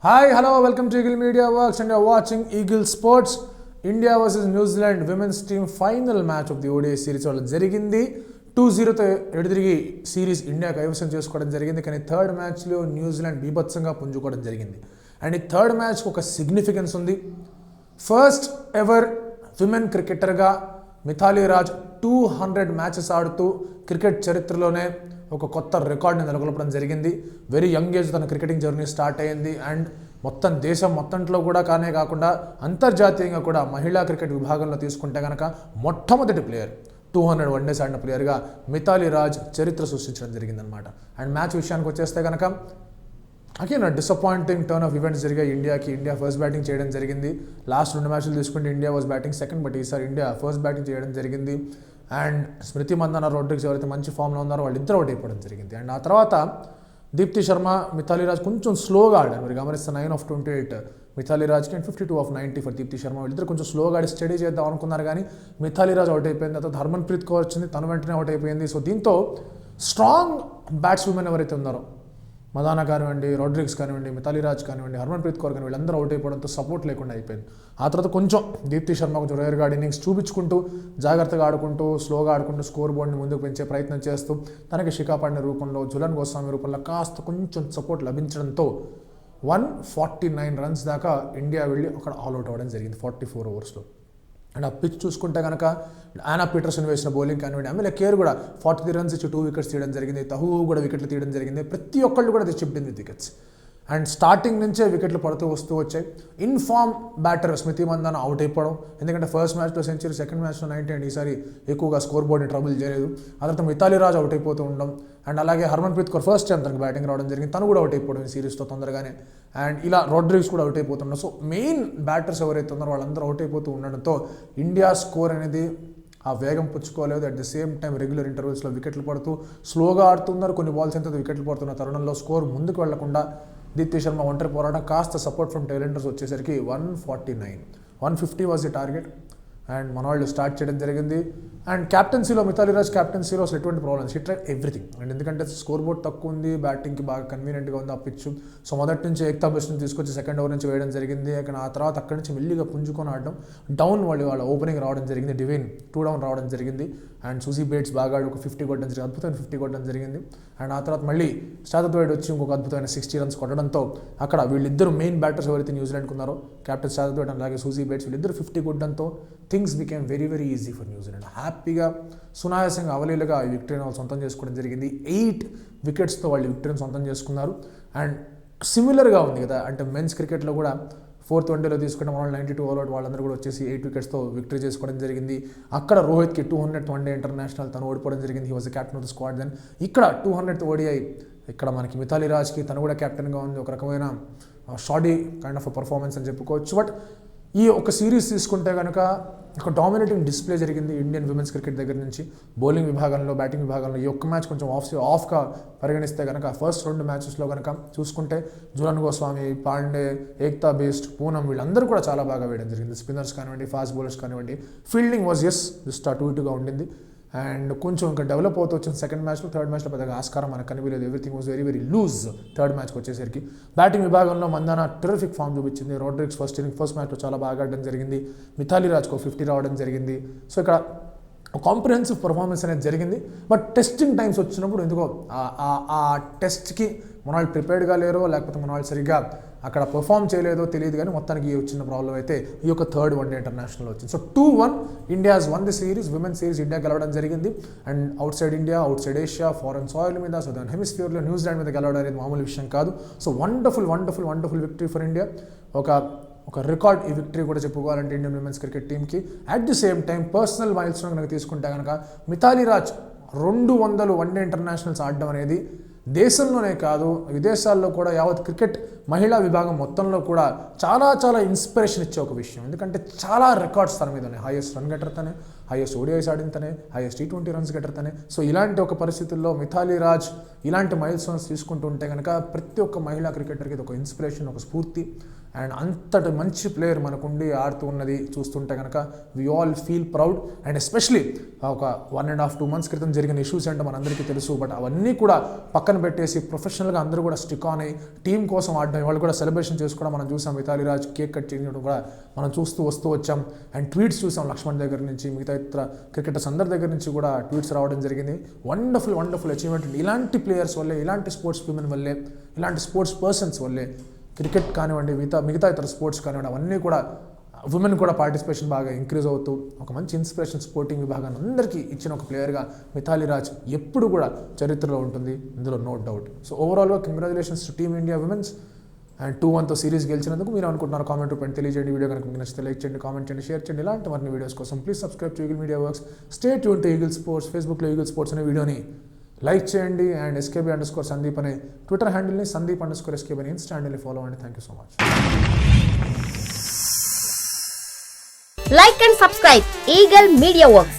Hi, hello, welcome to Eagle Media Works and you're watching Eagle Sports. India vs New Zealand women's team final match of the ODI series వాళ్ళ జరిగింది 2-0తో ఎదురుతిరిగి series India కైవసం చేసుకోవడం జరిగింది. కానీ third మ్యాచ్లో New Zealand బీభత్సంగా పుంజుకోవడం జరిగింది. And ఈ థర్డ్ మ్యాచ్కి ఒక సిగ్నిఫికెన్స్ ఉంది. ఫస్ట్ ఎవర్ విమెన్ క్రికెటర్గా మిథాలీ రాజ్ 200 మ్యాచెస్ ఆడుతూ క్రికెట్ చరిత్రలోనే ఒక కొత్త రికార్డ్ని నెలకొల్పడం జరిగింది. వెరీ యంగ్ ఏజ్ తన క్రికెటింగ్ జర్నీ స్టార్ట్ అయ్యింది. అండ్ మొత్తం దేశం మొత్తంలో కూడా కాకుండా అంతర్జాతీయంగా కూడా మహిళా క్రికెట్ విభాగంలో తీసుకుంటే కనుక మొట్టమొదటి ప్లేయర్ 200 వన్డేస్ ఆడిన ప్లేయర్గా మిథాలీ రాజ్ చరిత్ర సృష్టించడం జరిగిందనమాట. అండ్ మ్యాచ్ విషయానికి వచ్చేస్తే కనుక again disappointing turn off events జరిగాయి ఇండియాకి. ఇండియా ఫస్ట్ బ్యాటింగ్ చేయడం జరిగింది. లాస్ట్ 2 మ్యాచ్లు తీసుకుంటే India was batting second, but ఈసారి ఇండియా ఫస్ట్ బ్యాటింగ్ చేయడం జరిగింది. అండ్ స్మృతి మందన, రోడ్రిగ్స్ ఎవరైతే మంచి ఫామ్లో ఉన్నారో వాళ్ళిద్దరు అవుట్ అయిపోవడం జరిగింది. అండ్ ఆ తర్వాత దీప్తి శర్మ, మిథాలీ రాజ్ కొంచెం స్లోగా ఆడారు. మీరు గమనిస్తే 9 of 28 మిథాలీ రాజ్కి and 52 of 90 for Deepti Sharma. వీళ్ళిద్దరు కొంచెం స్లోగా ఆడి స్టడీ చేద్దాం అనుకున్నారు, కానీ మిథాలీ రాజ్ అవుట్ అయిపోయింది. తర్వాత హర్మన్ప్రీత్ కౌర్ వచ్చింది, తను వెంటనే అవుట్ అయిపోయింది. సో దీంతో స్ట్రాంగ్ బ్యాట్స్ ఉమెన్ ఎవరైతే ఉన్నారో మదానా కానివ్వండి, రోడ్రిగ్స్ కానివ్వండి, మిథాలీ రాజ్ కానివ్వండి, హర్మన్ప్రీత్ కౌర్ కానీ వీళ్ళందరూ అవుట్ అయిపోవడంతో సపోర్ట్ లేకుండా అయిపోయింది. ఆ తర్వాత కొంచెం దీప్తి శర్మ కొంచెం రేర్గా ఇన్నింగ్స్ చూపించుకుంటూ జాగ్రత్తగా ఆడుకుంటూ స్లోగా ఆడుకుంటూ స్కోర్ బోర్డ్ని ముందుకు పెంచే ప్రయత్నం చేస్తూ తనకి శిఖా పాండే రూపంలో, జులన్ గోస్వామి రూపంలో కాస్త కొంచెం సపోర్ట్ లభించడంతో 149 రన్స్ దాకా ఇండియా వెళ్ళి అక్కడ ఆల్అౌట్ అవ్వడం జరిగింది 44 ఓవర్స్లో. అండ్ ఆ పిచ్ చూసుకుంటే కనుక ఆనా పీటర్సన్ వేసిన బౌలింగ్ కానివ్వండి, ఆమె కేర్ కూడా 43 రన్స్ ఇచ్చి 2 వికెట్స్ తీయడం జరిగింది. తహూ కూడా వికెట్లు తీయడం జరిగింది. ప్రతి ఒక్కళ్ళు కూడా అది chipped in with wickets. And starting నుంచే వికెట్లు పడుతూ వస్తూ వచ్చాయి. ఇన్ఫార్మ్ బ్యాటర్ స్మృతి మందన అవుట్ అయిపోవడం, ఎందుకంటే ఫస్ట్ మ్యాచ్లో సెంచరీ, సెకండ్ మ్యాచ్లో 90 అండ్ ఈసారి ఎక్కువగా స్కోర్ బోర్డ్ని ట్రబుల్ చేయలేదు. ఆ తర్వాత మిథాలీ రాజ్ అవుట్ అయిపోతూ ఉండడం, అండ్ అలాగే హర్మన్ప్రీత్ కౌర్ ఫస్ట్ టైం తనకు బ్యాటింగ్ రావడం జరిగింది, తను కూడా అవుట్ అయిపోవడం ఈ సిరీస్తో తొందరగానే. అండ్ ఇలా రోడ్రిగ్స్ కూడా అవుట్ అయిపోతున్నారు. సో మెయిన్ బ్యాటర్స్ ఎవరైతే ఉన్నారో వాళ్ళందరూ అవుట్ అయిపోతూ ఉండడంతో ఇండియా స్కోర్ అనేది ఆ వేగం పుచ్చుకోలేదు. At the same time regular ఇంటర్వెల్స్లో వికెట్లు పడుతూ స్లోగా ఆడుతున్నారు. కొన్ని బాల్స్ ఎంత వికెట్లు పడుతున్న తరుణంలో స్కోర్ ముందుకు వెళ్లకుండా దీప్తి శర్మ ఒంటరి పోరాటం, కాస్త సపోర్ట్ ఫ్రమ్ టైలెండర్స్ వచ్చేసరికి 149, 150 వాజ్ ది టార్గెట్. అండ్ మన వాళ్ళు స్టార్ట్ చేయడం జరిగింది. అండ్ క్యాప్టెన్సీలో మిథాలీ రాజ్ క్యాప్టెన్సీలో అసలు ఎటువంటి problems, he tried everything. And ఎందుకంటే స్కోర్ బోర్డ్ తక్కువ ఉంది, బ్యాటింగ్కి బాగా కన్వీనియంట్గా ఉంది ఆ పిచ్. సో మొదటి నుంచి ఏక్తా బెస్ట్ని తీసుకొచ్చి సెకండ్ ఓవర్ నుంచి వేయడం జరిగింది. ఆ తర్వాత అక్కడి నుంచి మెల్లిగా పుంజుకొని ఆడడం, డౌన్ వాళ్ళ ఓపెనింగ్ రావడం జరిగింది, డివైన్ 2 డౌన్ రావడం జరిగింది. అండ్ సూజీ బేట్స్ బాగా ఆడి ఒక 50 కొట్టడం జరిగింది, అద్భుతమైన 50 కొట్టడం జరిగింది. అండ్ ఆ తర్వాత మళ్ళీ శారద్ వైడ్ వచ్చి ఇంకొక అద్భుతమైన 60 రన్స్ కొట్టడంతో అక్కడ వీళ్ళిద్దరు మెయిన్ బ్యాటర్స్ ఎవరైతే న్యూజిలాండ్కి ఉన్నారో కెప్టెన్ శారద్ వైడ్ అలాగే సూజీ బేట్స్ వీళ్ళిద్దరు 50 కొట్టడంతో things became very very easy for New Zealand. హ్యాపీగా సునాయాసంగా అవలీలుగా ఈ విక్టరీని వాళ్ళు సొంతం చేసుకోవడం జరిగింది. 8 వికెట్స్తో వాళ్ళు విక్టరీని సొంతం చేసుకున్నారు. అండ్ సిమిలర్గా ఉంది కదా, అంటే మెన్స్ క్రికెట్లో కూడా 4th వన్డేలో తీసుకుంటే మనం 92 ఆల్అౌట్ వాళ్ళందరూ కూడా వచ్చేసి 8 వికెట్స్తో విక్టరీ చేసుకోవడం జరిగింది. అక్కడ రోహిత్కి 200th వన్డే ఇంటర్నేషనల్ తను ఓడిపోవడం జరిగింది. He was the captain of the squad. Then ఇక్కడ 200th ODI ఇక్కడ మనకి మిథాలీ రాజ్కి తను కూడా క్యాప్టెన్గా ఉంది. ఒక రకమైన షాడీ కైండ్ ఆఫ్ పర్ఫార్మెన్స్ అని చెప్పుకోవచ్చు. బట్ ఈ ఒక సిరీస్ తీసుకుంటే కనుక ఒక డామినేటింగ్ డిస్ప్లే జరిగింది ఇండియన్ విమెన్స్ క్రికెట్ దగ్గర నుంచి. బౌలింగ్ విభాగంలో, బ్యాటింగ్ విభాగంలో ఈ ఒక్క మ్యాచ్ కొంచెం ఆఫ్గా పరిగణిస్తే కనుక ఫస్ట్ 2 మ్యాచెస్లో కనుక చూసుకుంటే జులన్ గోస్వామి, పాండే, ఏక్తా బేస్ట్, పూనం వీళ్ళందరూ కూడా చాలా బాగా వేయడం జరిగింది. స్పిన్నర్స్ కానివ్వండి, ఫాస్ట్ బౌలర్స్ కానివ్వండి. ఫీల్డింగ్ వాజ్ జస్ట్ అటు ఇటుగా ఉండింది. అండ్ కొంచెం ఇంకా డెవలప్ అవుతూ వచ్చింది సెకండ్ మ్యాచ్లో. థర్డ్ మ్యాచ్లో పెద్దగా ఆస్కారం మనకు కనిపించలేదు. Everything was very very loose third మ్యాచ్కి వచ్చేసరికి. బ్యాటింగ్ విభాగంలో మందాన టెరిఫిక్ ఫామ్ చూపించింది. రోడ్రిగ్స్ ఫస్ట్ మ్యాచ్లో చాలా బాగా ఆడడం జరిగింది. మిథాలీ రాజ్కు 50 రావడం జరిగింది. సో ఇక్కడ కాంప్రిహెన్సివ్ పర్ఫార్మెన్స్ అనేది జరిగింది. బట్ టెస్టింగ్ టైమ్స్ వచ్చినప్పుడు ఎందుకో ఆ టెస్ట్కి మన వాళ్ళు ప్రిపేర్డ్గా లేరో లేకపోతే మన వాళ్ళు సరిగ్గా అక్కడ పర్ఫామ్ చేయలేదో తెలియదు, కానీ మొత్తానికి వచ్చిన ప్రాబ్లం అయితే ఈ యొక్క థర్డ్ వన్డే ఇంటర్నేషనల్ వచ్చింది. So 2-1 India one the series. Women series India గెలవడం జరిగింది. And out side India, out side Asia, foreign soil మీద, సదర్న్ హెమిస్ఫియర్లో న్యూజిలాండ్ మీద గెలవడం అనేది మామూలు విషయం కాదు. So wonderful victory for India. ఒక రికార్డ్ ఈ విక్టరీ కూడా చెప్పుకోవాలంటే ఇండియన్ విమెన్స్ క్రికెట్ టీమ్కి. At the same time personal milestone కనుక తీసుకుంటే కనుక మిథాలీ రాజ్ 200 వన్డే ఇంటర్నేషనల్స్ ఆడడం అనేది దేశంలోనే కాదు విదేశాల్లో కూడా యావత్ క్రికెట్ మహిళా విభాగం మొత్తంలో కూడా చాలా ఇన్స్పిరేషన్ ఇచ్చే ఒక విషయం. ఎందుకంటే చాలా రికార్డ్స్ తన మీద ఉన్నాయి. హైయెస్ట్ రన్ గెటర్ తనే, హైయెస్ట్ ODIs ఆడిన తనే, హైయెస్ట్ T20 రన్స్ గెటర్ తనే. సో ఇలాంటి ఒక పరిస్థితుల్లో మిథాలీ రాజ్ ఇలాంటి మైల్ స్టోన్స్ తీసుకుంటూ ఉంటే కనుక ప్రతి ఒక్క మహిళా క్రికెటర్కి ఇది ఒక ఇన్స్పిరేషన్, ఒక స్ఫూర్తి. అండ్ అంతటి మంచి ప్లేయర్ మనకుండి ఆడుతూ ఉన్నది చూస్తుంటే కనుక we all feel proud. And especially ఒక 1.5-2 months క్రితం జరిగిన ఇష్యూస్ అంటే మనందరికీ తెలుసు. బట్ అవన్నీ కూడా పక్కన పెట్టేసి ప్రొఫెషనల్గా అందరూ కూడా స్టిక్ ఆన్ అయ్యి టీం కోసం ఆడడం, వాళ్ళు కూడా సెలబ్రేషన్ చేసుకోవడం మనం చూసాం. మిథాలీ రాజ్ కేక్ కట్ చేయడం కూడా మనం వస్తూ వచ్చాం. అండ్ ట్వీట్స్ చూసాం లక్ష్మణ్ దగ్గర నుంచి, మిగతా ఇతర క్రికెటర్స్ అందరి దగ్గర నుంచి కూడా ట్వీట్స్ రావడం జరిగింది. Wonderful achievement. ఇలాంటి ప్లేయర్స్ వల్లే, ఇలాంటి స్పోర్ట్స్ విమెన్ వల్లే, ఇలాంటి స్పోర్ట్స్ పర్సన్స్ వల్లే క్రికెట్ కానివ్వండి, మిగతా ఇతర స్పోర్ట్స్ కానివ్వండి, అవన్నీ కూడా ఉమెన్ కూడా పార్టిసిపేషన్ బాగా ఇంక్రీజ్ అవుతూ ఒక మంచి ఇన్స్పిరేషన్ స్పోర్టింగ్ విభాగాన్ని అందరికీ ఇచ్చిన ఒక ప్లేయర్గా మిథాలీ రాజ్ ఎప్పుడు కూడా చరిత్రలో ఉంటుంది, ఇందులో నో డౌట్. సో ఓవరాల్గా congratulations to team India women's. And 2-1తో సిరీస్ గెలిచినందుకు మీరు అనుకుంటున్నారు కామెంట్ రూపండి తెలియజేయండి. వీడియో కనుక మీకు నచ్చితే లైక్ చేయండి, కామెంట్ చేయండి, షేర్ చేయండి. ఇలాంటి మరిన్ని వీడియోస్ కోసం please subscribe to eagle media works. Stay tune to eagle sports. ఫేస్బుక్లో ఈగిల్ స్పోర్ట్స్ అనే వీడియోని లైక్ చేయండి. అండ్ SKB_Sandeep అనే ట్విట్టర్ హ్యాండిల్ని, Sandeep_SKB అనే ఇన్స్టా హ్యాండిల్ని ఫాలో అవ్వండి. Thank you so much. Like and subscribe Eagle Media Works.